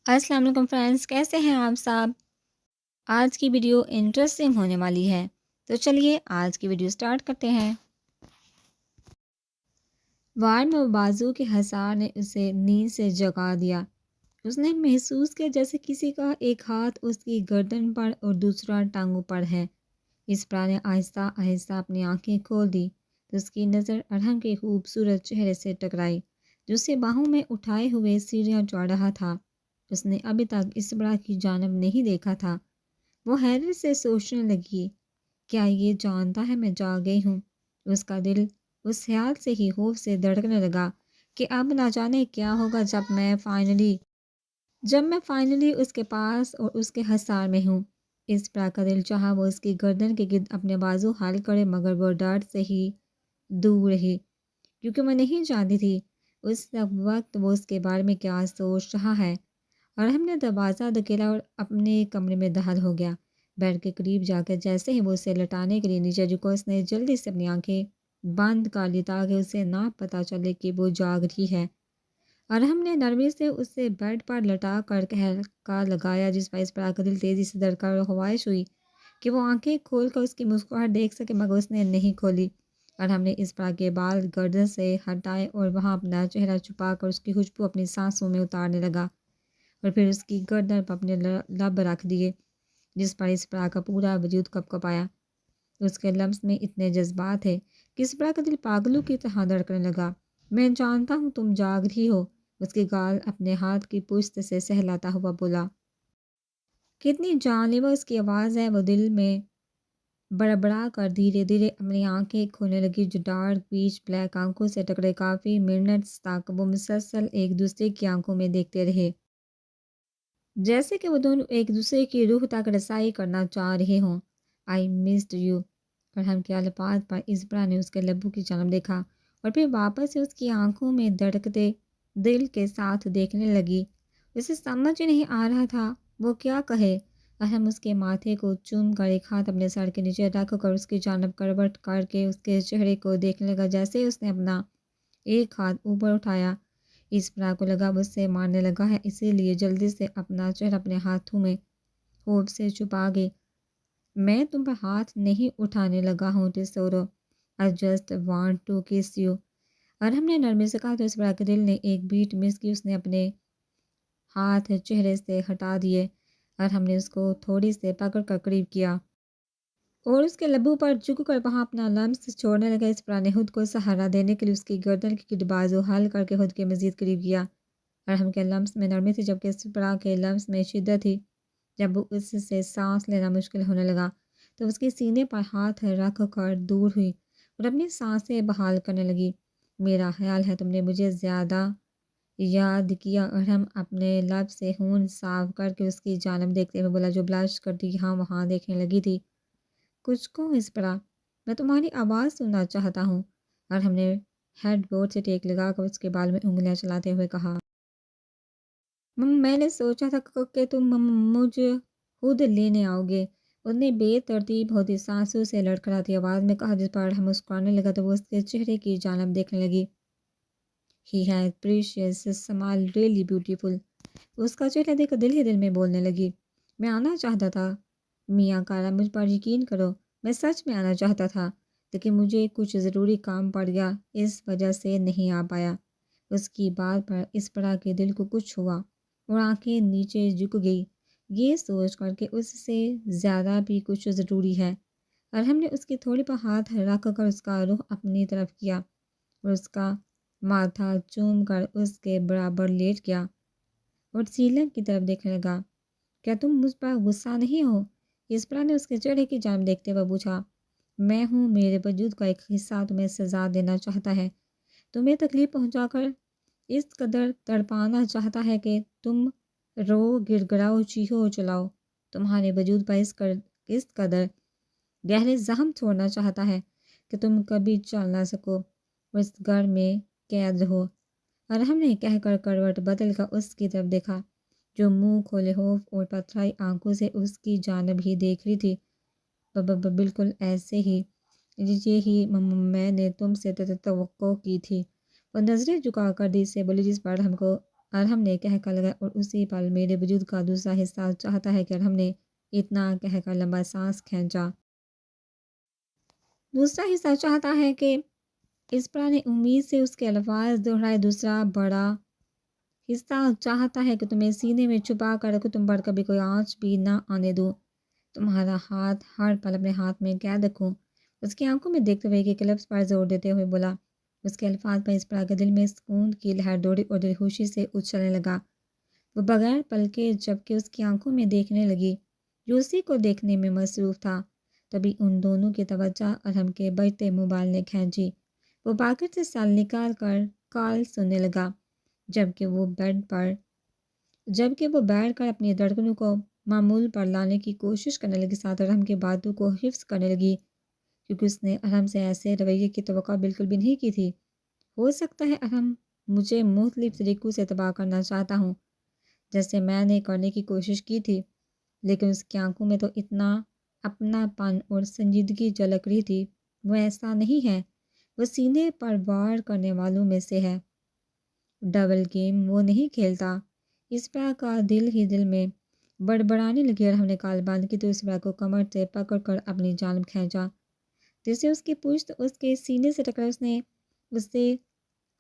السلام علیکم فرینڈس، کیسے ہیں آپ سب؟ آج کی ویڈیو انٹرسٹنگ ہونے والی ہے، تو چلیے آج کی ویڈیو سٹارٹ کرتے ہیں۔ وارم و بازو کے حصار نے اسے نیند سے جگا دیا۔ اس نے محسوس کیا جیسے کسی کا ایک ہاتھ اس کی گردن پر اور دوسرا ٹانگوں پر ہے۔ اسپرا نے آہستہ آہستہ اپنی آنکھیں کھول دی تو اس کی نظر ارحم کے خوبصورت چہرے سے ٹکرائی، جو اسے باہوں میں اٹھائے ہوئے سیڑھیاں چڑھ رہا تھا۔ اس نے ابھی تک اسپرا کی جانب نہیں دیکھا تھا۔ وہ حیرت سے سوچنے لگی، کیا یہ جانتا ہے میں جا گئی ہوں؟ اس کا دل اس خیال سے ہی خوف سے دھڑکنے لگا کہ اب نہ جانے کیا ہوگا جب میں فائنلی اس کے پاس اور اس کے حصار میں ہوں۔ اسپرا کا دل چاہا وہ اس کی گردن کے گرد اپنے بازو حل کرے، مگر وہ ڈر سے ہی دور رہی، کیونکہ وہ نہیں جانتی تھی اس وقت وہ اس کے بارے میں کیا سوچ رہا ہے۔ اور ہم نے دروازہ دھکیلا اور اپنے کمرے میں داخل ہو گیا۔ بیڈ کے قریب جا کر جیسے ہی وہ اسے لٹانے کے لیے نیچے جھکا، اس نے جلدی سے اپنی آنکھیں بند کر لی تاکہ اسے نہ پتہ چلے کہ وہ جاگ رہی ہے۔ اور ہم نے نرمی سے اسے بیڈ پر لٹا کر ہلکا لگایا، جس پر اسپرا کا دل تیزی سے دھڑکا اور خواہش ہوئی کہ وہ آنکھیں کھول کر اس کی مسکراہٹ دیکھ سکے، مگر اس نے نہیں کھولی۔ اور ہم نے اسپرا کے بال گردن سے ہٹائے اور وہاں اپنا چہرہ چھپا کر اس کی خوشبو اپنی سانسوں میں اتارنے لگا، اور پھر اس کی گردن پر اپنے لب رکھ دیے، جس پر اسپرا کا پورا وجود کپ کپایا۔ اس کے لمس میں اتنے جذبات تھے کہ اسپرا کا دل پاگلوں کی طرح دھڑکنے لگا۔ میں جانتا ہوں تم جاگ رہی ہو، اس کی گال اپنے ہاتھ کی پشت سے سہلاتا ہوا بولا۔ کتنی جان لیوا اس کی آواز ہے، وہ دل میں بڑبڑا کر دھیرے دھیرے اپنی آنکھیں کھولنے لگی، جو ڈارک پیچ بلیک آنکھوں سے ٹکرے۔ کافی منٹس تک وہ مسلسل ایک دوسرے کی آنکھوں میں دیکھتے رہے، جیسے کہ وہ دونوں ایک دوسرے کی روح تک رسائی کرنا چاہ رہے ہوں۔ آئی مسڈ یو۔ فرحم کے الفاظ پر اسپرا نے اس کے لبوں کی جانب دیکھا اور پھر واپس سے اس کی آنکھوں میں دھڑکتے دل کے ساتھ دیکھنے لگی۔ اسے سمجھ ہی نہیں آ رہا تھا وہ کیا کہے۔ ارحم اس کے ماتھے کو چوم کر ایک ہاتھ اپنے سر کے نیچے رکھ کر اس کی جانب کروٹ کر کے اس کے چہرے کو دیکھنے لگا۔ جیسے ہی اس نے اپنا ایک ہاتھ اوپر اٹھایا، اسپرا کو لگا وہ اسے مارنے لگا ہے، اسی لیے جلدی سے اپنا چہرہ اپنے ہاتھوں میں خوف سے چھپا گئی۔ میں تم پر ہاتھ نہیں اٹھانے لگا ہوں ٹیسورو، I just want to kiss you۔ اور ہم نے نرمی سے کہا تو اسپرا کے دل نے ایک بیٹ مس کی۔ اس نے اپنے ہاتھ چہرے سے ہٹا دیے اور ہم نے اس کو تھوڑی سے پکڑ کر قریب کیا اور اس کے لبوں پر جھک کر وہاں اپنا لمس چھوڑنے لگا۔ اسپرا نے خود کو سہارا دینے کے لیے اس کی گردن کی گرد بازو حل کر کے خود کے مزید قریب کیا، اور ہم کے لمس میں نرمی تھی جبکہ اسپرا کے لمس میں شدت تھی۔ جب وہ اس سے سانس لینا مشکل ہونے لگا تو اس کے سینے پر ہاتھ رکھ کر دور ہوئی اور اپنی سانسیں بحال کرنے لگی۔ میرا خیال ہے تم نے مجھے زیادہ یاد کیا، اور ہم اپنے لب سے خون صاف کر کے اس کی جانب دیکھتے ہوئے بولا، جو بلش کرتی یہاں وہاں دیکھنے لگی تھی۔ کچھ کو اسپرا، میں تمہاری آواز سننا چاہتا ہوں۔ اور ہم نے ہیڈ بورڈ سے ٹیک لگا کر اس کے بال میں انگلیاں چلاتے ہوئے کہا، میں نے سوچا تھا کہ تم مجھے خود لینے آؤ گے۔ اس نے بے ترتیب ہوتی سانسوں سے لڑکھڑاتی آواز میں کہا، جس پر ہم مسکرانے لگا تو وہ اس کے چہرے کی جانب دیکھنے لگی۔ He has precious smile, really beautiful۔ اس کا چہرہ دیکھ کر دل ہی دل میں بولنے لگی، میں آنا چاہتا تھا میاں کارا، مجھ پر یقین کرو، میں سچ میں آنا چاہتا تھا، لیکن مجھے کچھ ضروری کام پڑ گیا، اس وجہ سے نہیں آ پایا۔ اس کی بات پر اسپرا کے دل کو کچھ ہوا اور آنکھیں نیچے جھک گئی، یہ سوچ کر کہ اس سے زیادہ بھی کچھ ضروری ہے۔ اور ہم نے اس کی تھوڑی پر ہاتھ رکھ کر اس کا رخ اپنی طرف کیا اور اس کا ماتھا چوم کر اس کے برابر لیٹ گیا اور سیلنگ کی طرف دیکھنے لگا۔ کیا تم مجھ پر غصہ نہیں ہو؟ اسپرا نے اس کے چہرے کی جانب دیکھتے ہوئے پوچھا۔ میں ہوں، میرے وجود کا ایک حصہ تمہیں سزا دینا چاہتا ہے، تمہیں تکلیف پہنچا کر اس قدر تڑپانا چاہتا ہے کہ تم رو، گڑ گڑاؤ، چیخو چلاؤ، تمہارے وجود پر اس قدر گہرے زخم چھوڑنا چاہتا ہے کہ تم کبھی چل نہ سکو اور اس گھر میں قید رہو۔ اور ہم نے کہہ کر کروٹ بدل کر اس کی طرف دیکھا، جو منہ کھولے خوف اور پتھرائی آنکھوں سے اس کی جانب ہی دیکھ رہی تھی۔ بالکل ایسے ہی، یہی میں نے تم سے توقع کی تھی، وہ نظریں جھکا کر دی سے بولی، جس پر ہم کو ارحم نے کہہ کر لگا اور اسی پل میرے وجود کا دوسرا حصہ چاہتا ہے کہ ارحم نے اتنا کہہ کر لمبا سانس کھینچا۔ دوسرا حصہ چاہتا ہے کہ اس پرانی امید سے اس کے الفاظ دہرائے۔ دوسرا بڑا حصہ چاہتا ہے کہ تمہیں سینے میں چھپا کر رکھوں، تم پر کبھی کوئی آنچ بھی نہ آنے دوں، تمہارا ہاتھ ہر پل اپنے ہاتھ میں قید رکھوں۔ اس کی آنکھوں میں دیکھتے ہوئے کہ کلپس پر زور دیتے ہوئے بولا۔ اس کے الفاظ پر اس پرا کے دل میں سکون کی لہر دوڑی اور دل خوشی سے اچھلنے لگا۔ وہ بغیر پلکے جبکہ اس کی آنکھوں میں دیکھنے لگی جو اسی کو دیکھنے میں مصروف تھا۔ تبھی ان دونوں کی توجہ ارحم کے بجتے موبائل نے کھینچی۔ وہ پاکٹ سے سال نکال کر کال سننے لگا جبکہ وہ بیٹھ کر اپنی دھڑکنوں کو معمول پر لانے کی کوشش کرنے لگی، ساتھ ارحم کی باتوں کو حفظ کرنے لگی کیونکہ اس نے ارحم سے ایسے رویے کی توقع بالکل بھی نہیں کی تھی۔ ہو سکتا ہے ارحم مجھے مختلف طریقوں سے تباہ کرنا چاہتا ہوں جیسے میں نے کرنے کی کوشش کی تھی، لیکن اس کی آنکھوں میں تو اتنا اپنا پن اور سنجیدگی جھلک رہی تھی۔ وہ ایسا نہیں ہے، وہ سینے پر وار کرنے والوں میں سے ہے، ڈبل گیم وہ نہیں کھیلتا۔ اس پرا کا دل ہی دل میں بڑبڑانے لگی اور ہم نے کال بند کی تو اس پرا کو کمر سے پکڑ کر اپنی جانب کھینچا جسے اس کی پشت اس کے سینے سے ٹکرا۔ اس نے اسے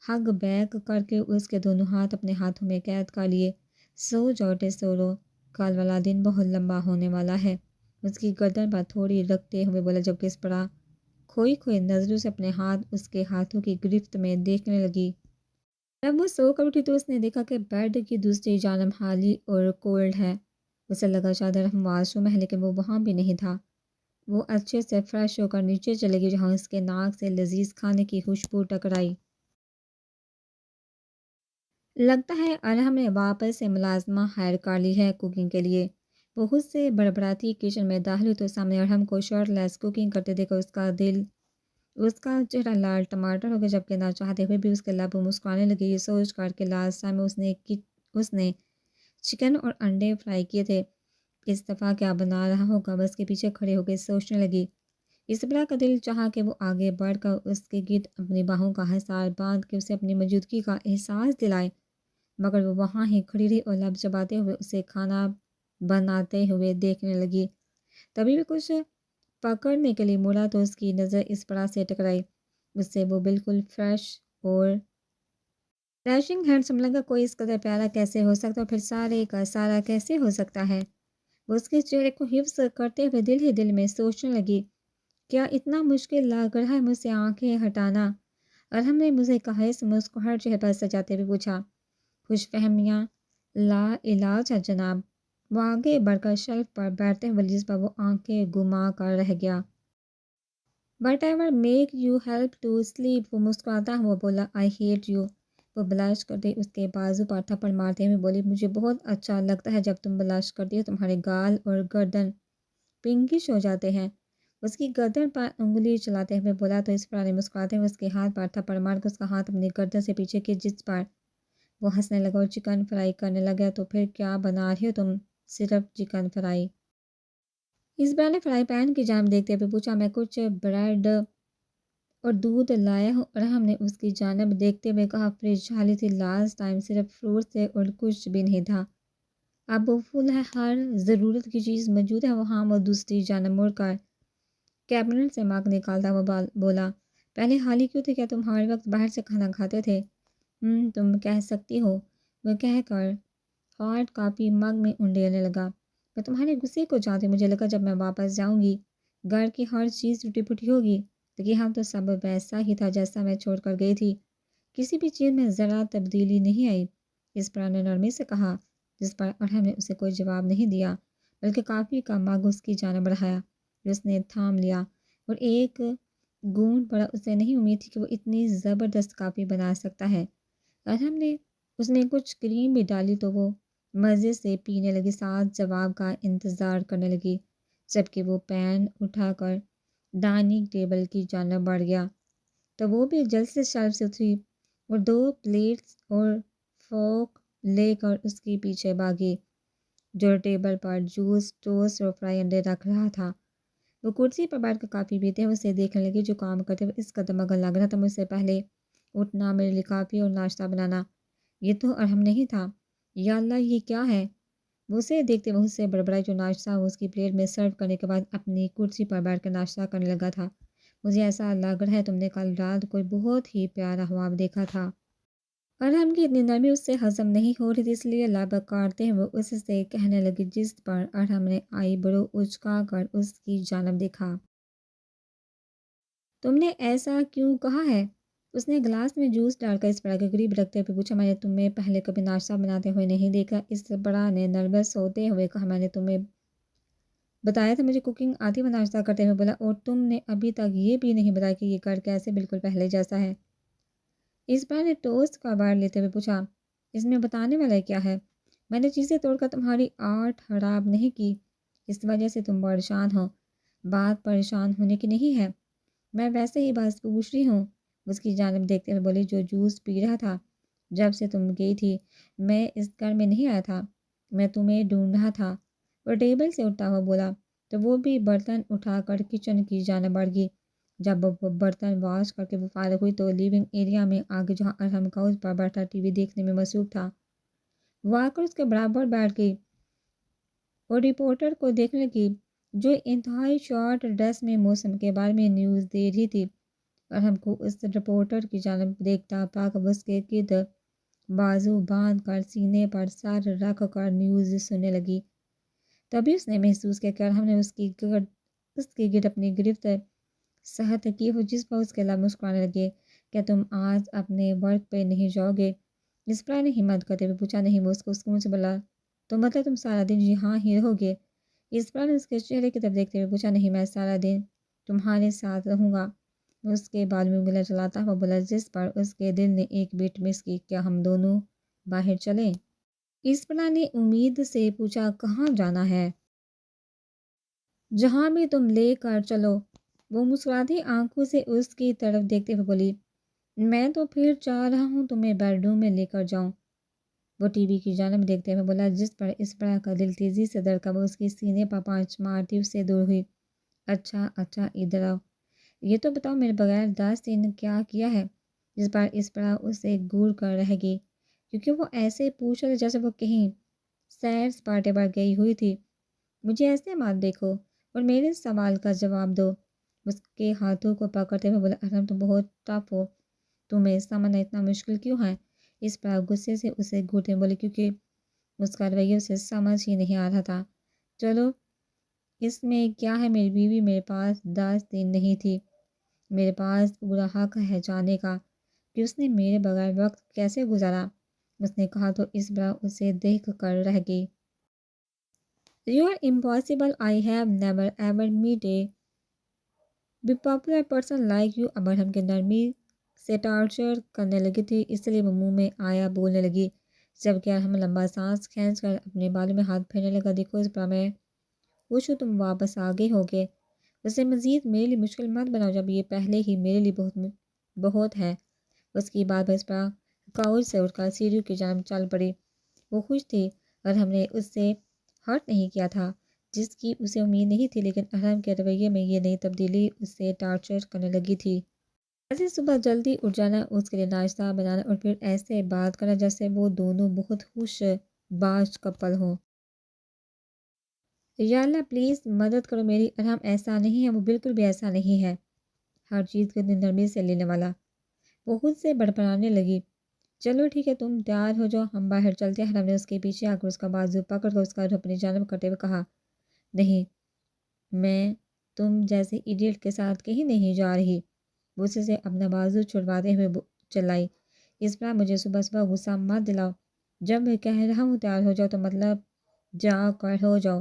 ہگ بیک کر کے اس کے دونوں ہاتھ اپنے ہاتھوں میں قید کر لیے۔ سو جاؤ سو رو، کل والا دن بہت لمبا ہونے والا ہے، اس کی گردن پر تھوڑی رکھتے ہوئے بولا جبکہ اس پرا کھوئی نظروں سے اپنے ہاتھ اس کے ہاتھوں کی گرفت میں دیکھنے لگی۔ جب وہ سو کر اٹھی تو اس نے دیکھا کہ بیڈ کی دوسری جانب خالی اور کولڈ ہے۔ اسے لگا شاید ارحم واش روم ہے، لیکن وہ وہاں بھی نہیں تھا۔ وہ اچھے سے فریش ہو کر نیچے چلے گئی جہاں اس کے ناک سے لذیذ کھانے کی خوشبو ٹکرائی۔ لگتا ہے ارحم نے واپس سے ملازمہ ہائر کر لی ہے کوکنگ کے لیے۔ وہ خود سے بڑبڑاتی کچن میں داخل ہوئی تو سامنے ارحم کو شرٹ لیس کوکنگ کرتے دیکھ کر اس کا چہرہ لال ٹماٹر ہو گیا جبکہ نہ چاہتے ہوئے بھی اس کے لب مسکرانے لگے، یہ سوچ کر کہ لاسٹ ٹائم اس نے چکن اور انڈے فرائی کیے تھے، اس دفعہ کیا بنا رہا ہوگا۔ بس کے پیچھے کھڑے ہو کے سوچنے لگی۔ اس بلا کا دل چاہا کہ وہ آگے بڑھ کر اس کے گرد اپنی باہوں کا حصار باندھ کے اسے اپنی موجودگی کا احساس دلائے، مگر وہ وہاں ہی کھڑی رہی اور لب چباتے ہوئے اسے کھانا بناتے ہوئے دیکھنے لگی۔ تبھی بھی کچھ پکڑنے کے لیے مڑا تو اس کی نظر اس پرا سے ٹکرائی۔ اس سے وہ بالکل فریش اور ریشنگ ہینڈسم لگا۔ کوئی اس قدر پیارا کیسے ہو سکتا اور پھر سارے کا سارا کیسے ہو سکتا ہے۔ وہ اس کے چہرے کو حفظ کرتے ہوئے دل ہی دل میں سوچنے لگی، کیا اتنا مشکل لگ رہا ہے مجھ سے آنکھیں ہٹانا؟ ارحم نے مجھے کہا، اس مسکراہٹ چہرے پر سجاتے ہوئے پوچھا۔ خوش فہمیاں لا علاج ہے جناب۔ وہ آگے بڑھ کر شیلف پر بیٹھتے ہوئے جس پر وہ آنکھیں گما کر رہ گیا۔ Whatever make you help to sleep, وہ مسکراتا ہوا بولا۔ آئی ہیٹ یو، وہ بلش کرتے اس کے بازو پر تھپڑ مارتے ہوئے بولی۔ مجھے بہت اچھا لگتا ہے جب تم بلش کرتی ہو، تمہارے گال اور گردن پنکش ہو جاتے ہیں۔ اس کی گردن پر انگلی چلاتے ہوئے بولا تو اس پر مسکراتے ہوئے اس کے ہاتھ پر تھپڑ مار کر اس کا ہاتھ اپنی گردن سے پیچھے کی جس پر وہ ہنسنے لگا اور چکن فرائی کرنے لگا۔ تو پھر کیا بنا رہی ہو تم؟ صرف چکن فرائی؟ اس بار نے فرائی پین کی جانب دیکھتے ہوئے پوچھا۔ میں کچھ بریڈ اور دودھ لایا ہوں، اور ہم نے اس کی جانب دیکھتے ہوئے کہا۔ فریج خالی تھی، لاسٹ ٹائم صرف فروٹس تھے اور کچھ بھی نہیں تھا، اب وہ فل ہے، ہر ضرورت کی چیز موجود ہے۔ وہاں وہ دوسری جانب مڑ کر کیبنٹ سے مگ نکالتا ہوا بولا۔ پہلے خالی کیوں تھے؟ کیا تم ہر وقت باہر سے کھانا کھاتے تھے؟ تم کہہ سکتی ہو، وہ کہہ کر ہارڈ کاپی مگ میں انڈیلنے لگا۔ میں تمہارے غصے کو جانتی ہوں، مجھے لگا جب میں واپس جاؤں گی گھر کی ہر چیز ٹوٹی پھوٹی ہوگی، لیکن یہاں تو سب ویسا ہی تھا جیسا میں چھوڑ کر گئی تھی، کسی بھی چیز میں ذرا تبدیلی نہیں آئی، اس پر نے نرمی سے کہا، جس پر ارحم نے اسے کوئی جواب نہیں دیا بلکہ کافی کا مگ اس کی جانب بڑھایا جو اس نے تھام لیا اور ایک گھونٹ بڑا۔ اسے نہیں امید تھی کہ وہ اتنی زبردست کافی بنا سکتا ہے۔ ارحم نے اس میں کچھ کریم بھی ڈالی تو وہ مزے سے پینے لگی، ساتھ جواب کا انتظار کرنے لگی، جبکہ وہ پین اٹھا کر ڈائننگ ٹیبل کی جانب بڑھ گیا تو وہ بھی جلد سے شیلف سے اتری اور 2 پلیٹس اور فورک لے کر اس کے پیچھے بھاگی جو ٹیبل پر جوس، ٹوسٹ اور فرائی انڈے رکھ رہا تھا۔ وہ کرسی پر بیٹھ کر کافی پیتے ہوئے اسے دیکھنے لگی جو کام کرتے ہوئے اس قدر مگن لگ رہا تھا، مجھ سے پہلے اٹھنا، میرے لیے کافی اور ناشتہ بنانا، یہ تو ارحم نہیں تھا۔ یا اللہ یہ کیا ہے؟ وہ اسے دیکھتے وہ اس سے بڑبڑائی جو ناشتہ وہ اس کی پلیٹ میں سرو کرنے کے بعد اپنی کرسی پر بیٹھ کر ناشتہ کرنے لگا تھا۔ مجھے ایسا لگ رہا ہے تم نے کل رات کوئی بہت ہی پیارا خواب دیکھا تھا۔ ارحم کی اتنی نرمی اس سے ہضم نہیں ہو رہی تھی، اس لیے لبک کاٹتے ہوئے اس سے کہنے لگی، جس پر ارحم نے آئی برو اچکا کر اس کی جانب دیکھا۔ تم نے ایسا کیوں کہا ہے؟ اس نے گلاس میں جوس ڈال کر اس بڑا کے قریب رکھتے ہوئے پوچھا۔ میں نے تمہیں پہلے کبھی ناشتہ بناتے ہوئے نہیں دیکھا، اس بڑا نے نروس ہوتے ہوئے کہا۔ میں نے تمہیں بتایا تھا مجھے کوکنگ آتی، وہ ناشتہ کرتے ہوئے بولا، اور تم نے ابھی تک یہ بھی نہیں بتایا کہ یہ کر کیسے بالکل پہلے جیسا ہے۔ اس بار نے ٹوسٹ کا بار لیتے ہوئے پوچھا، اس میں بتانے والا کیا ہے؟ میں نے چیزیں توڑ کر تمہاری آرٹ خراب نہیں کی، اس وجہ سے تم پریشان ہو۔ بات پریشان ہونے کی نہیں ہے، میں ویسے ہی بس پوچھ رہی ہوں۔ اس کی جانب دیکھتے ہوئے بولی، جو جوس پی رہا تھا جب سے تم گئی تھی میں اس گھر میں نہیں آیا تھا، میں تمہیں ڈھونڈ رہا تھا۔ وہ ٹیبل سے اٹھا ہوا بولا تو وہ بھی برتن اٹھا کر کچن کی جانب بڑھ گئی۔ جب وہ برتن واش کر کے وہ فارغ ہوئی تو لیونگ ایریا میں آگے جہاں ارحم کاؤچ پر بیٹھا ٹی وی دیکھنے میں مصروف تھا، وہ آ کر اس کے برابر بیٹھ گئی اور رپورٹر کو دیکھنے لگی جو انتہائی شارٹ ڈریس میں موسم کے بارے میں نیوز دے رہی تھی۔ ارحم کو اس رپورٹر کی جانب دیکھتا پا کر اس کے گرد بازو باندھ کر سینے پر سر رکھ کر نیوز سننے لگی۔ تبھی اس نے محسوس کیا کہ ارحم نے اس کے گرد اپنی گرفت صحت کی ہو، جس پر اس کے لب مسکرانے لگے۔ کیا تم آج اپنے ورک پہ نہیں جاؤ گے؟ اسپرا نے ہمت کرتے ہوئے پوچھا۔ نہیں، وہ اس کو سکون سے بولا، تو مطلب تم سارا دن یہاں ہی رہو گے؟ اسپرا نے اس کے چہرے کی طرف دیکھتے ہوئے پوچھا۔ نہیں، میں سارا دن تمہارے ساتھ رہوں گا، اس کے بال میں انگلیاں چلاتا ہوا بولا، جس پر اس کے دل نے ایک بیٹ مس کی۔ کیا ہم دونوں باہر چلیں؟ اسپرا نے امید سے پوچھا۔ کہاں جانا ہے؟ جہاں بھی تم لے کر چلو، وہ مسکراتی آنکھوں سے اس کی طرف دیکھتے ہوئے بولی۔ میں تو پھر چاہ رہا ہوں تمہیں بیڈ روم میں لے کر جاؤں، وہ ٹی وی کی جانب دیکھتے ہوئے بولا، جس پر اسپرا کا دل تیزی سے دھڑکا۔ وہ اس کی سینے پر 5 مرتبہ اس سے دور ہوئی۔ اچھا ادھر آؤ، یہ تو بتاؤ میرے بغیر 10 دن کیا کیا ہے؟ جس پر اسپرا اسے گور کر رہ گئی، کیونکہ وہ ایسے پوچھ رہے جیسے وہ کہیں سیر سپاٹے پر گئی ہوئی تھی۔ مجھے ایسے مت دیکھو اور میرے سوال کا جواب دو، اس کے ہاتھوں کو پکڑتے ہوئے بولا۔ ارحم تم بہت ٹف ہو، تمہیں سمجھنا اتنا مشکل کیوں ہے؟ اس پر غصے سے اسے گھوٹے بولے، کیونکہ اس کا رویہ اسے سمجھ ہی نہیں آ رہا تھا۔ چلو اس میں کیا ہے، میری بیوی میرے پاس 10 دن نہیں تھی، میرے پاس پورا حق ہے جانے کا کہ اس نے میرے بغیر وقت کیسے گزارا، اس نے کہا تو اسپرا اسے دیکھ کر رہ گئی۔ You are impossible. I have never ever met a be popular person like you. اب ارحم کے نرمی سے ٹارچر کرنے لگی تھی، اس لیے وہ منہ میں آیا بولنے لگی، جبکہ ارحم لمبا سانس کھینچ کر اپنے بالوں میں ہاتھ پھیرنے لگا۔ دیکھو اسپرا، میں خوش ہوں تم واپس آ گئے ہوگے، اسے مزید میرے لیے مشکل مت بناؤ جب یہ پہلے ہی میرے لیے بہت ہے۔ اس کی بات پر اسپرا کاؤچ سے اٹھ کر سیڑھیوں کی جانب چل پڑی۔ وہ خوش تھی، ارحم نے اس سے ہرٹ نہیں کیا تھا جس کی اسے امید نہیں تھی، لیکن ارحم کے رویے میں یہ نئی تبدیلی اسے ٹارچر کرنے لگی تھی۔ ایسے صبح جلدی اٹھ جانا، اس کے لیے ناشتہ بنانا اور پھر ایسے بات کرنا جیسے وہ دونوں بہت خوش باش کپل ہوں۔ یا اللہ پلیز مدد کرو میری، ارحم ایسا نہیں ہے، وہ بالکل بھی ایسا نہیں ہے، ہر چیز کو اتنی نرمی سے لینے والا۔ وہ خود سے بڑبڑانے لگی۔ چلو ٹھیک ہے، تم تیار ہو جاؤ، ہم باہر چلتے ہیں۔ ارحم نے اس کے پیچھے آ کر اس کا بازو پکڑ کر اس کا روح اپنی جانب کرتے ہوئے کہا۔ نہیں، میں تم جیسے ایڈیٹ کے ساتھ کہیں نہیں جا رہی، وہ اسے سے اپنا بازو چھڑواتے ہوئے چلائی۔ اس پر مجھے صبح صبح غصہ مت دلاؤ، جب میں کہہ رہا ہوں تیار ہو جاؤ تو مطلب جا کر ہو جاؤ۔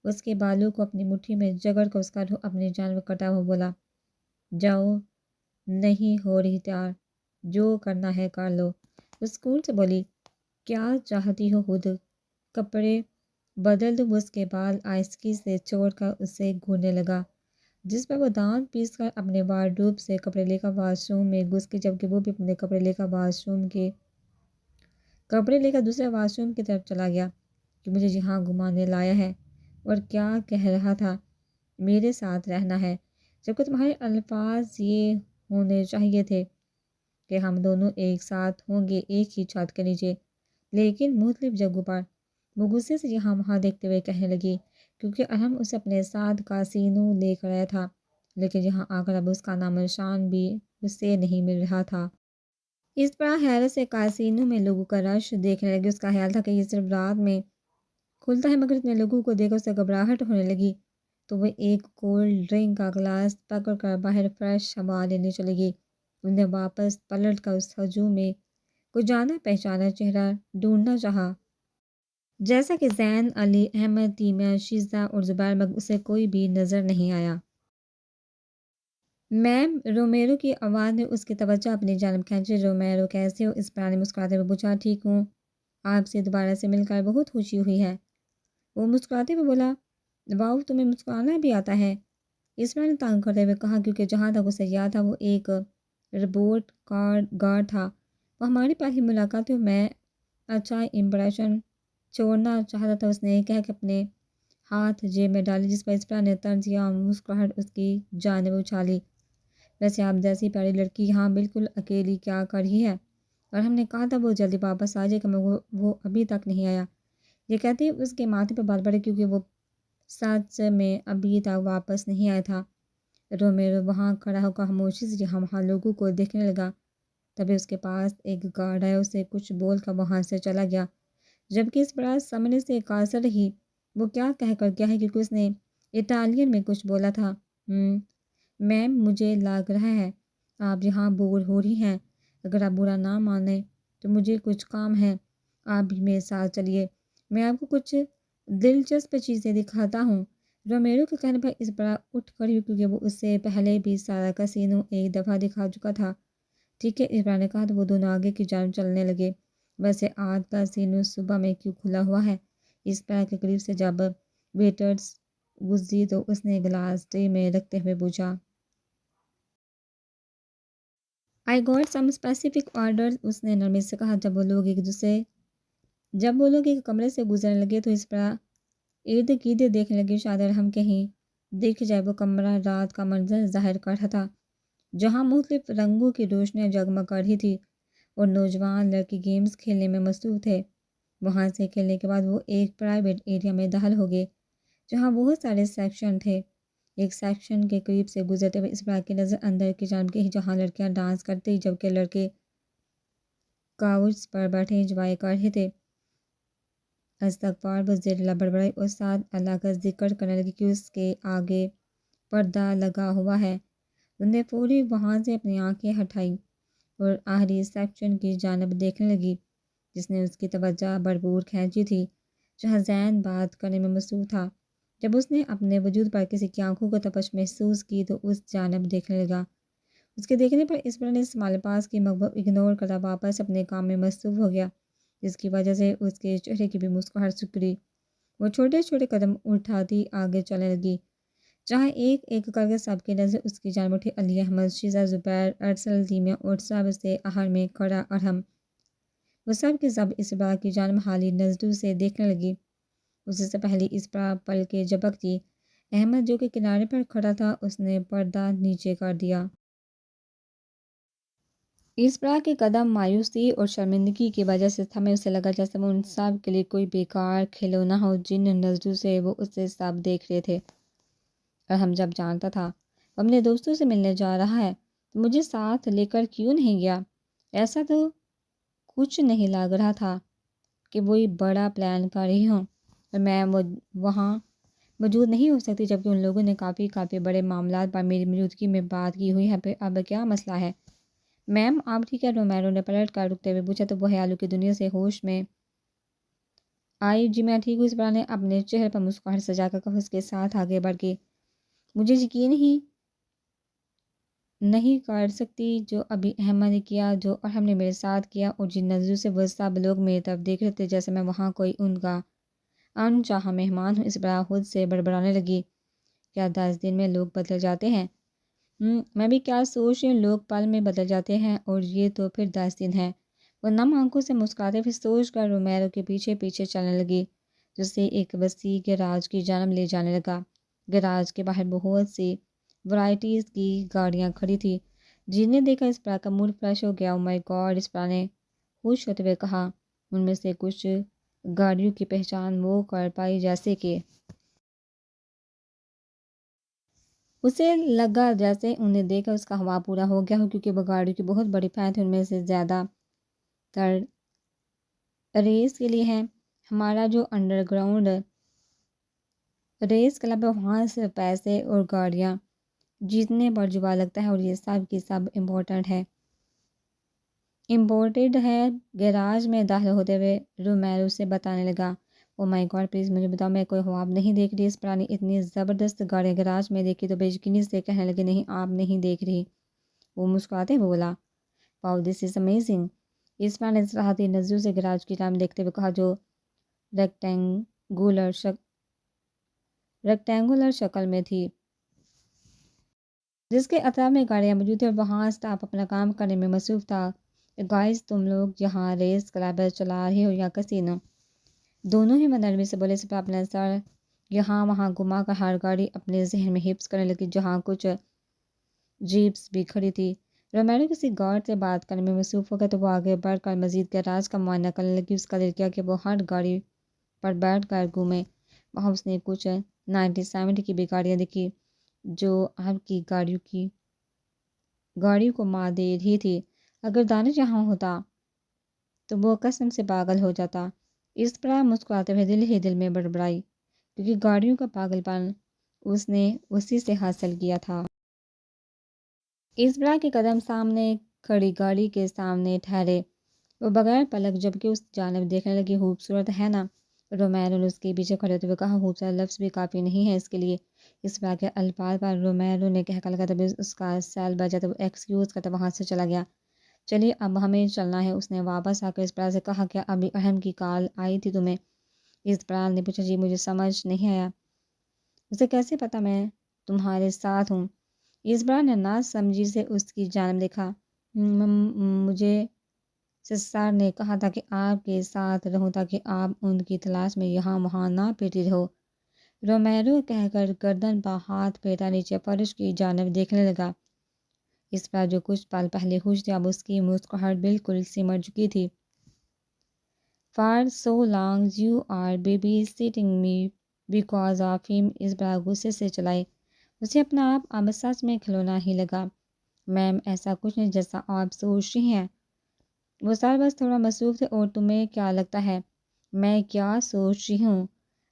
اس کے بالوں کو اپنی مٹھی میں جگڑ کر اس کا روح اپنی جانب کرتا ہوا بولا، جاؤ، نہیں ہو رہی تیار، جو کرنا ہے کر لو۔ وہ سکون سے بولی، کیا چاہتی ہو خود کپڑے بدل دو؟ اس کے بال آہستگی سے چھوڑ کر اسے گھورنے لگا، جس پر وہ دانت پیس کر اپنے وارڈروب سے کپڑے لے کر واش روم میں گھس گئی، جبکہ وہ بھی اپنے کپڑے لے کر دوسرے واش روم کی طرف چلا گیا کہ مجھے یہاں گھمانے لایا ہے اور کیا کہہ رہا تھا، میرے ساتھ رہنا ہے، جبکہ تمہارے الفاظ یہ ہونے چاہیے تھے، کہ ہم دونوں ایک ساتھ ہوں گے ایک ہی چھت کے نیچے، لیکن مختلف جگہوں پر۔ وہ غصے سے یہاں وہاں دیکھتے ہوئے کہنے لگی، کیونکہ ارحم اسے اپنے ساتھ کاسینو لے کر آیا تھا، لیکن یہاں آ کر اب اس کا نام نشان بھی اس سے نہیں مل رہا تھا۔ اس پر حیرت سے کاسینو میں لوگوں کا رش دیکھنے لگی۔ اس کا خیال تھا کہ یہ صرف رات میں کھلتا ہے، مگر اتنے لوگوں کو دیکھ کر اسے گھبراہٹ ہونے لگی، تو وہ ایک کولڈ ڈرنک کا گلاس پکڑ کر باہر فریش ہوا لینے چلی گئی۔ انہوں نے واپس پلٹ کر اس ہجوم میں کوئی جانا پہچانا چہرہ ڈھونڈنا چاہا، جیسا کہ زین، علی، احمد، تیمیہ، شیزہ اور زبیر، مگر اسے کوئی بھی نظر نہیں آیا۔ میم رومیرو کی آواز نے اس کی توجہ اپنی جانب کھینچی۔ رومیرو کیسے ہو؟ اس پرا نے مسکراتے ہوئے پوچھا۔ ٹھیک ہوں، آپ سے دوبارہ سے مل کر بہت خوشی ہوئی ہے۔ وہ مسکراتے ہوئے بولا، واؤ، تمہیں مسکرانا بھی آتا ہے؟ اس پرا نے تنگ کرتے ہوئے کہا، کیونکہ جہاں تک اسے یاد تھا وہ ایک رپورٹ گارڈ تھا۔ وہ ہماری پہلی ملاقات تھی اور میں اچھا امپریشن چھوڑنا چاہتا تھا، اس نے کہہ کے اپنے ہاتھ جیب میں ڈالی، جس پر اس پرا نے طنز یا مسکراہٹ اس کی جانب اچھالی۔ ویسے آپ جیسی پیاری لڑکی یہاں بالکل اکیلی کیا کر رہی ہے؟ اور ہم نے کہا تھا وہ جلدی واپس آ جائے گا، مگر وہ ابھی تک نہیں آیا۔ یہ کہتے اس کے ماتھے پہ بال پڑے، کیونکہ وہ سچ میں ابھی تک واپس نہیں آیا تھا۔ رومیرو وہاں کھڑا ہو کر خاموشی سے یہاں وہاں لوگوں کو دیکھنے لگا۔ تبھی اس کے پاس ایک گارڈ آیا، اسے کچھ بول کر وہاں سے چلا گیا، جبکہ اس پر سامنے سے قاصر رہی۔ وہ کیا کہہ کر گیا ہے، کیونکہ اس نے اٹالین میں کچھ بولا تھا۔ میم، مجھے لگ رہا ہے آپ یہاں بور ہو رہی ہیں۔ اگر آپ برا نہ مانیں تو مجھے کچھ کام ہے، آپ بھی میرے ساتھ چلیے، میں آپ کو کچھ دلچسپ چیزیں دکھاتا ہوں۔ رومیرو کے کہنے پر اس پر اٹھ کھڑی ہوئی، کیونکہ وہ اس سے پہلے بھی سارا کسینو ایک دفعہ دکھا چکا تھا۔ ٹھیک ہے، اس پر نے کہا، تو وہ دونوں آگے کی جانب چلنے لگے۔ ویسے آج کسینو صبح میں کیوں کھلا ہوا ہے؟ اس پر کے قریب سے جب ویٹرز گزری تو اس نے گلاس ٹرے میں رکھتے ہوئے پوچھا، I got some specific orders، اس نے نرمی سے کہا۔ جب وہ لوگ ایک کمرے سے گزرنے لگے تو اس پر ارد گرد دیکھنے لگے، شاید ہم کہیں دیکھ جائے۔ وہ کمرہ رات کا منظر ظاہر کر رہا تھا، جہاں مختلف رنگوں کی روشنیاں جگمگ کر رہی تھی اور نوجوان لڑکے گیمز کھیلنے میں مصروف تھے۔ وہاں سے کھیلنے کے بعد وہ ایک پرائیویٹ ایریا میں داخل ہو گئے، جہاں بہت سارے سیکشن تھے۔ ایک سیکشن کے قریب سے گزرتے ہوئے اس پر کی نظر اندر کی جانب گئی، جہاں لڑکیاں ڈانس کرتی جبکہ لڑکے کاؤچ پر بیٹھے انجوائے کر رہے تھے۔ استغفار، وہ زیر لب بڑبڑائی اور ساتھ اللہ کا ذکر کرنے لگی کہ اس کے آگے پردہ لگا ہوا ہے۔ انہوں نے فوری وہاں سے اپنی آنکھیں ہٹائی اور آخری سیکشن کی جانب دیکھنے لگی، جس نے اس کی توجہ بھرپور کھینچی تھی، جہاں زین بات کرنے میں مصروف تھا۔ جب اس نے اپنے وجود پر کسی کی آنکھوں کو تپش محسوس کی تو اس جانب دیکھنے لگا۔ اس کے دیکھنے پر اس پر نے اسمال پاس کی مغرب اگنور کرتا واپس اپنے کام میں مصروف ہو گیا، جس کی وجہ سے اس کے چہرے کی بھی مسکراہٹ سکڑی۔ وہ چھوٹے چھوٹے قدم اٹھاتی آگے چلنے لگی، جہاں ایک ایک کر کے سب کی نظر اس کی جانب اٹھی۔ علی، احمد، شیزہ، زبیر، ارسل، تیمیہ اور سب سے آخر میں کھڑا ارحم، وہ سب کے سب اس بات کی جانب حالی نظروں سے دیکھنے لگی۔ اس سے پہلے اس پر پل کے جھپکتی احمد، جو کہ کنارے پر کھڑا تھا، اس نے پردہ نیچے کر دیا۔ اس پر کے قدم مایوسی اور شرمندگی کی وجہ سے تھمے، اسے لگا جیسے وہ ان سب کے لیے کوئی بیکار کھلونا ہو جن نظروں سے وہ اسے سب دیکھ رہے تھے۔ اور ہم جب جانتا تھا وہ اپنے دوستوں سے ملنے جا رہا ہے تو مجھے ساتھ لے کر کیوں نہیں گیا؟ ایسا تو کچھ نہیں لگ رہا تھا کہ وہی بڑا پلان کر رہی ہوں اور میں وہاں موجود نہیں ہو سکتی، جبکہ ان لوگوں نے کافی بڑے معاملات پر میری موجودگی میں بات کی ہوئی ہے۔ پھر اب کیا مسئلہ ہے؟ میم، آپ ٹھیک ہے؟ رومیرو نے پلٹ کر رکتے ہوئے پوچھا، تو وہ خیالوں کی دنیا سے ہوش میں آئی۔ جی میں ٹھیک ہوں، اس پر نے اپنے چہرے پر مسکراہٹ سجا کر کہا۔ اس کے ساتھ آگے بڑھ کے، مجھے یقین ہی نہیں کر سکتی جو ابھی احمد نے کیا، جو ارحم نے میرے ساتھ کیا، اور جن نظروں سے وہ سب لوگ میری طرف دیکھ رہے تھے، جیسے میں وہاں کوئی ان کا انچاہا مہمان ہوں۔ اس پر خود سے بڑبڑانے لگی، کیا 10 دن میں لوگ بدل جاتے ہیں؟ میں بھی کیا سوچ رہی ہوں، لوگ پل میں بدل جاتے ہیں، اور یہ تو پھر 10 دن ہے۔ وہ نم آنکھوں سے مسکراتے پھر سوچ کر رومیرو کے پیچھے پیچھے چلنے لگی، جس سے ایک وسیع گیراج کی جانب لے جانے لگا۔ گیراج کے باہر بہت سی ورائٹیز کی گاڑیاں کھڑی تھی، جین نے دیکھا اسپرا کا موڈ فریش ہو گیا. او مائی گاڈ, اسپرا نے خوش ہوتے ہوئے کہا. ان میں سے کچھ گاڑیوں کی پہچان وہ کر پائی جیسے کہ اسے لگا جیسے انہیں دیکھ کر اس کا ہوا پورا ہو گیا ہو, کیونکہ وہ گاڑیوں کی بہت بڑی فین تھی. ان میں سے زیادہ تر ریس کے لیے ہیں. ہمارا جو انڈر گراؤنڈ ریس کلب ہے وہاں سے پیسے اور گاڑیاں جیتنے پر جوا لگتا ہے, اور یہ سب کی سب امپورٹڈ ہے. گیراج میں داخل ہوتے ہوئے رومیرو سے بتانے لگا. او مائی گاڈ, پلیز مجھے بتاؤ, میں کوئی خواب نہیں دیکھ رہی. اس پرانی اتنی زبردست گاڑیاں گیراج میں دیکھی تو بے یقینی سے کہنے لگے, نہیں آپ نہیں دیکھ رہی. وہ مسکراتے ہوئے بولا, واو دس از امیزنگ. اس پر نے صراحتی نظروں سے گیراج کی ٹائم دیکھتے ہوئے کہا, جو ریکٹینگولر شکل میں تھی, جس کے اطراف میں گاڑیاں موجود تھیں, اور وہاں سٹاف اپنا کام کرنے میں مصروف تھا. گائز, تم لوگ یہاں ریس کلب چلا رہے ہو یا کسینو؟ دونوں ہی نرمی سے بولے. سپا اپنا سر یہاں وہاں گھما کر ہر گاڑی اپنے ذہن میں حفظ کرنے لگی, جہاں کچھ جیپس بھی کھڑی تھی. رومیرو کسی گارڈ سے بات کرنے میں مصروف ہو گیا تو وہ آگے بڑھ کر مزید گیراج کا معائنہ کرنے لگی. اس کا دل کیا کہ وہ ہر گاڑی پر بیٹھ کر گھومے. وہاں اس نے کچھ 1970 کی بھی گاڑیاں دیکھی جو آپ کی گاڑیوں کو مار دے رہی تھی. اگر دانش یہاں ہوتا تو وہ قسم سے پاگل ہو جاتا. اس پر مسکراتے ہوئے دل ہی دل میں بڑبڑائی, کیونکہ گاڑیوں کا پاگل پن اس نے اسی سے حاصل کیا تھا. اس بڑا کے قدم سامنے کھڑی گاڑی کے سامنے ٹھہرے. وہ بغیر پلک جبکہ اس جانب دیکھنے لگی. خوبصورت ہے نا؟ رومیرو نے اس کے پیچھے کھڑے ہوتے ہوئے کہا. خوبصورت لفظ بھی کافی نہیں ہے اس کے لیے. اس بڑا کے الفاظ پر رومیرو نے کہا لگا, تب اس کا سیل بجا تو وہ ایکسکیوز کرتا وہاں سے چلا گیا. چلیے اب ہمیں چلنا ہے. اس نے واپس آ کر اس بڑا سے کہا, کیا ابھی اہم کی کال آئی تھی تمہیں؟ اس بڑا نے پوچھا, جی مجھے سمجھ نہیں آیا. اسے کیسے پتا میں تمہارے ساتھ ہوں؟ اس بڑا نے نہ سمجھی سے اس کی جانب دیکھا. مجھے سسار نے کہا تھا کہ آپ کے ساتھ رہوں تاکہ آپ ان کی تلاش میں یہاں وہاں نہ پھرتی رہو. رومیرو کہہ کر گردن پہ ہاتھ پھیرتا نیچے فرش کی جانب دیکھنے لگا. اس پر جو کچھ پل پہلے خوش تھی, اب اس کی مسکراہٹ بالکل سمٹ چکی تھی. For so long you are babysitting me because of him. اس بڑا غصے سے چلائے. اسے اپنا آپ اب سچ میں کھلونا ہی لگا. میم ایسا کچھ نہیں جیسا آپ سوچ رہی ہیں. وہ سر بس تھوڑا مصروف تھے. اور تمہیں کیا لگتا ہے میں کیا سوچ رہی ہوں؟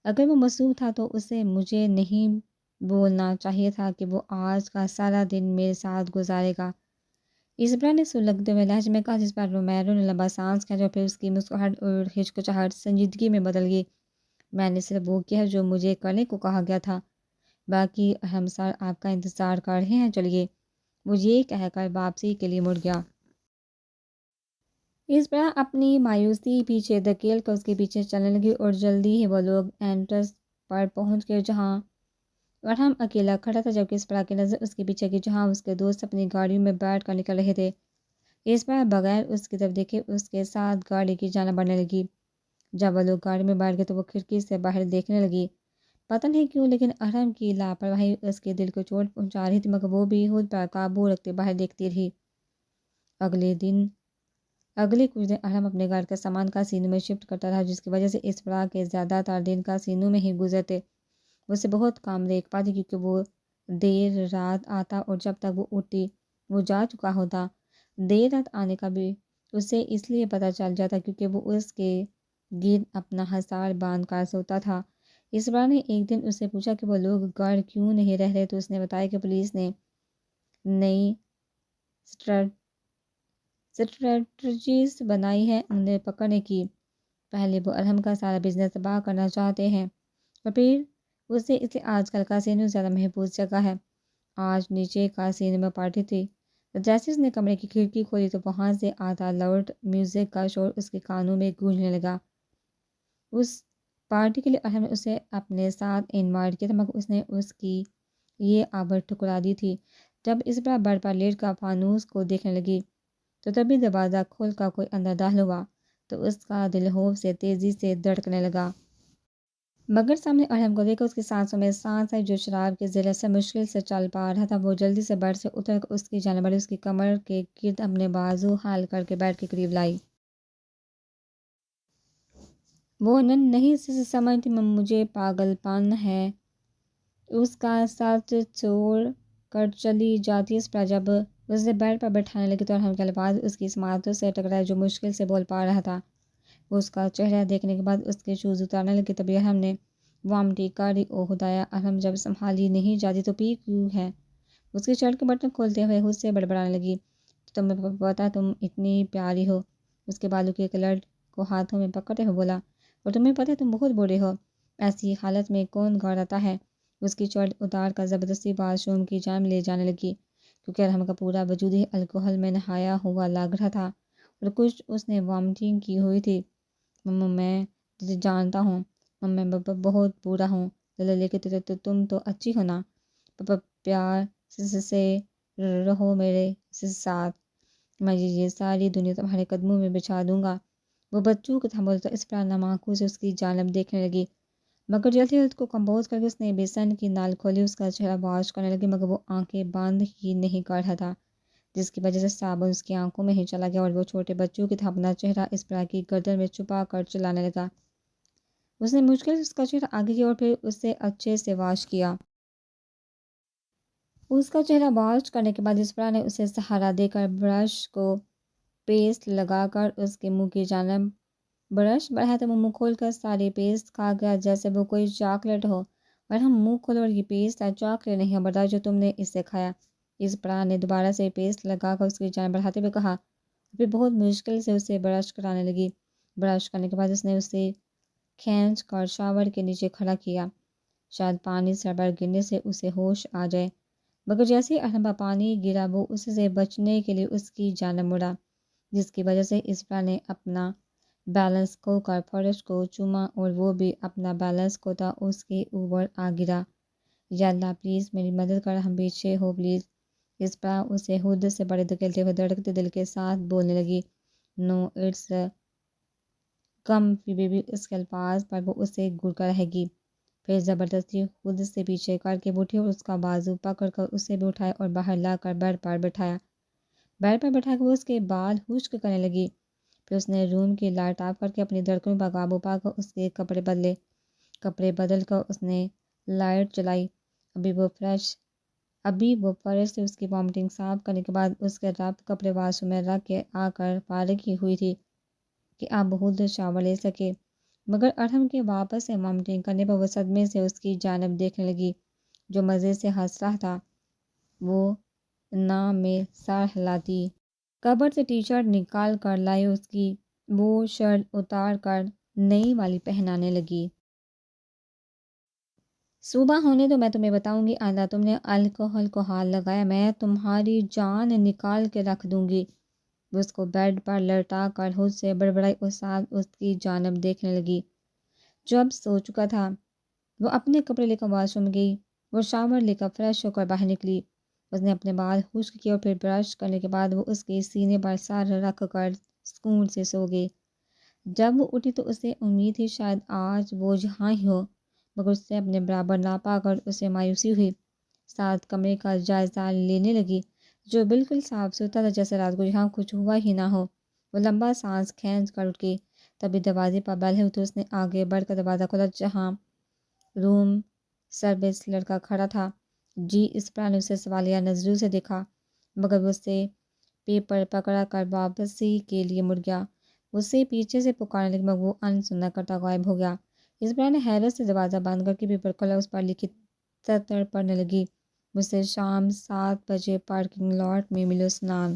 اگر وہ مصروف تھا تو اسے مجھے نہیں بولنا چاہیے تھا کہ وہ آج کا سارا دن میرے ساتھ گزارے گا. اسبرا نے سلگتے ہوئے لہجے میں کہا, جس پر رومیرو نے لمبا سانس کھینچا. پھر اس کی مسکراہٹ اور ہچکچاہٹ سنجیدگی میں بدل گئی. میں نے صرف وہ کیا جو مجھے کرنے کو کہا گیا تھا. باقی ہم سر آپ کا انتظار کر رہے ہیں, چلیے. وہ یہ کہہ کر واپسی کے لیے مڑ گیا. اس بڑا اپنی مایوسی پیچھے دھکیل کر اس کے پیچھے چلنے لگی, اور جلدی ہی وہ لوگ اینٹرس پر پہنچ گئے جہاں ارحم اکیلا کھڑا تھا, جبکہ اس بڑا کی نظر اس کے پیچھے کی جہاں اس کے دوست اپنی گاڑیوں میں بیٹھ کر نکل رہے تھے. اس بڑا بغیر اس کی طرف دیکھے اس کے ساتھ گاڑی کی جانب بڑھنے لگی. جب وہ لوگ گاڑی میں بیٹھ گئے تو وہ کھڑکی سے باہر دیکھنے لگی. پتہ نہیں کیوں لیکن ارحم کی لاپرواہی اس کے دل کو چوٹ پہنچا رہی تھی, مگر وہ بھی خود پر قابو رکھتے باہر دیکھتی رہی. اگلے کچھ دن ارحم اپنے گھر کا سامان کاسینو میں شفٹ کرتا رہا, جس کی وجہ سے اس بڑا کے زیادہ تر دن کاسینو میں ہی گزرتے. وہ اسے بہت کام دیکھ پاتی کیونکہ وہ دیر رات آتا اور جب تک وہ اٹھتی وہ جا چکا ہوتا. دیر رات آنے کا بھی اسے اس لیے پتہ چل جاتا کیونکہ وہ اس کے گرد اپنا حصار باندھ کر سوتا تھا. اس بار نے ایک دن اس سے پوچھا کہ وہ لوگ گھر کیوں نہیں رہ رہے, تو اس نے بتایا کہ پولیس نے نئی اسٹریٹجیز بنائی ہے انہیں پکڑنے کی. پہلے وہ ارحم کا سارا بزنس تباہ کرنا چاہتے ہیں, اور پھر اسے اس لیے آج کل کاسینو زیادہ محفوظ جگہ ہے. آج نیچے کاسینو میں پارٹی تھی. جیسے اس نے کمرے کی کھڑکی کھولی تو وہاں سے آتا لاؤڈ میوزک کا شور اس کے کانوں میں گونجنے لگا. اس پارٹی کے لیے ارحم نے اسے اپنے ساتھ انوائٹ کیا تھا, مگر اس نے اس کی یہ آبر ٹھکرا دی تھی. جب اس بار بیڈ پر لیٹ کر فانوس کو دیکھنے لگی تو تبھی دروازہ کھول کر کوئی اندر داخل ہوا تو اس کا دل خوف سے تیزی سے دھڑکنے لگا. مگر سامنے ارحم کو دیکھا اس کی سانسوں میں سانس آئی جو شراب کے ذریعے سے مشکل سے چل پا رہا تھا۔ وہ جلدی سے بیڈ سے اتر کر اس کی جانب بڑھی، اس کی کمر کے گرد اپنے بازو حال کر کے بیڈ کے قریب لائی۔ وہ نہیں سے سمجھتی مجھے پاگل پن ہے، اس کا ساتھ چھوڑ کر چلی جاتی۔ اس پر جب اسے بیڈ پر بٹھانے لگی تو ارحم کے الفاظ اس کی سماعتوں سے ٹکرائے جو مشکل سے بول پا رہا تھا۔ وہ اس کا چہرہ دیکھنے کے بعد اس کے شوز اتارنے لگی۔ تبھی ارحم نے وامٹی کری۔ او خدایا، ارحم جب سنبھالی نہیں جاتی تو پی کیوں ہے؟ اس کے شرٹ کے بٹن کھولتے ہوئے خود سے بڑبڑانے لگی۔ تمہیں پتا تم اتنی پیاری ہو؟ اس کے بالوں کے کلر کو ہاتھوں میں پکڑتے ہوئے بولا۔ اور تمہیں پتا تم بہت بوڑھے ہو، ایسی حالت میں کون گھر آتا ہے؟ اس کی شرٹ اتار کر زبردستی واش روم کی جانب لے جانے لگی، کیونکہ ارحم کا پورا وجود ہی الکحل میں نہایا ہوا لگ رہا تھا اور کچھ اس نے وامٹنگ کی ہوئی تھی۔ میں تجھے جانتا ہوں، میں بہت برا ہوں، لیکن تم تو اچھی ہو نا؟ پیار سے رہو میرے ساتھ، میں یہ ساری دنیا تمہارے قدموں میں بچھا دوں گا۔ وہ بچوں کو تھا بولتا، اس پر نامعقول سے اس کی جانب دیکھنے لگی، مگر جلدی خود کو کمپوز کر کے اس نے بیسن کی نال کھولی، اس کا چہرہ واش کرنے لگی، مگر وہ آنکھیں بند ہی نہیں کر رہا تھا، جس کی وجہ سے صابن اس کی آنکھوں میں ہی چلا گیا اور وہ چھوٹے بچوں کی طرح اپنا چہرہ اس پر کی گردن میں چھپا کر چلانے لگا۔ اس نے مشکل سے اس کا چہرہ آگے کیا اور پھر اسے اچھے سے واش کیا۔ اس کا چہرہ واش کرنے کے بعد اسپرا نے اسے سہارا دے کر برش کو پیسٹ لگا کر اس کے منہ کی جانب برش بڑھایا تو وہ منہ کھول کر ساری پیسٹ کھا گیا جیسے وہ کوئی چاکلیٹ ہو۔ اور ہم منہ کھولو اور یہ پیسٹ چاکلیٹ نہیں خبردار جو تم نے اسے کھایا۔ اسپرا نے دوبارہ سے پیسٹ لگا کر اس کی جانب بڑھاتے ہوئے کہا، پھر بہت مشکل سے اسے برش کرانے لگی۔ برش کرنے کے بعد اس نے اسے کھینچ کر شاور کے نیچے کھڑا کیا، شاید پانی سر پر گرنے سے اسے ہوش آ جائے، مگر جیسے ہی ارحم پر پانی گرا وہ اس سے بچنے کے لیے اس کی جانب مڑا، جس کی وجہ سے اسپرا نے اپنا بیلنس کھو کر فرش کو چوما اور وہ بھی اپنا بیلنس کھوتا اس کے اوپر آ گرا۔ یا اللہ پلیز میری مدد کر، ہم پیچھے ہو پلیز۔ اسپرا اسے خود سے بڑے دھکیلتے ہوئے دھڑکتے دل کے ساتھ بولنے لگی، نو اٹس کم بیبی۔ اس کے الفاظ پر وہ اسے گھور کر رہے گی، پھر زبردستی خود سے پیچھے کر کے اٹھی اور اس کا بازو پکڑ کر اسے بھی اٹھایا اور باہر لا کر بیڈ پر بٹھایا۔ بیڈ پر بٹھا کر وہ اس کے بال خشک کرنے لگی، پھر اس نے روم کی لائٹ آف کر کے اپنی دھڑکنوں پر قابو پا کر اس کے کپڑے بدل کر اس نے لائٹ جلائی۔ ابھی وہ فرش سے اس کی وامٹنگ صاف کرنے کے بعد اس کے رب کپڑے واش روم میں رکھ کے آ کر فارغ ہی ہوئی تھی کہ اب خود شاور لے سکے، مگر ارحم کے واپس سے وامٹنگ کرنے پر وہ صدمے سے اس کی جانب دیکھنے لگی جو مزے سے ہنس رہا تھا۔ وہ نا میں سر ہلاتی کبر سے ٹی شرٹ نکال کر لائی، اس کی وہ شرٹ اتار کر نئی والی پہنانے لگی۔ صبح ہونے تو میں تمہیں بتاؤں گی، آئندہ تم نے الکحل کو ہاتھ لگایا میں تمہاری جان نکال کے رکھ دوں گی۔ وہ اس کو بیڈ پر لٹا کر خود سے بڑبڑائی اور ساتھ اس کی جانب دیکھنے لگی جو اب سو چکا تھا۔ وہ اپنے کپڑے لے کر واش روم گئی، وہ شاور لے کر فریش ہو کر باہر نکلی، اس نے اپنے بال خشک کیے اور پھر برش کرنے کے بعد وہ اس کے سینے پر سر رکھ کر سکون سے سو گئی۔ جب وہ اٹھی تو اسے امید تھی شاید آج وہ یہاں ہی ہو، مگر اس سے اپنے برابر نہ پا کر اسے مایوسی ہوئی۔ ساتھ کمرے کا جائزہ لینے لگی جو بالکل صاف ستھرا تھا جیسے رات کو یہاں کچھ ہوا ہی نہ ہو۔ وہ لمبا سانس کھینچ کر اٹھ گئی، تبھی دروازے پر بیل ہوئی تو اس نے آگے بڑھ کر دروازہ کھولا جہاں روم سروس لڑکا کھڑا تھا۔ جی، اسپرا نے اسے سوالیہ نظروں سے دیکھا، مگر وہ اسے پیپر پکڑا کر واپسی کے لیے مڑ گیا۔ اسے پیچھے سے پکارنے لگی مگر وہ انسنا کرتا غائب ہو گیا۔ اسپرا نے حیرت سے دروازہ بند کر کے پیپر کھولا، اس پر لکھی سطر پڑھنے لگی، مجھ سے شام 7 بجے پارکنگ لاٹ میں ملو، سنان۔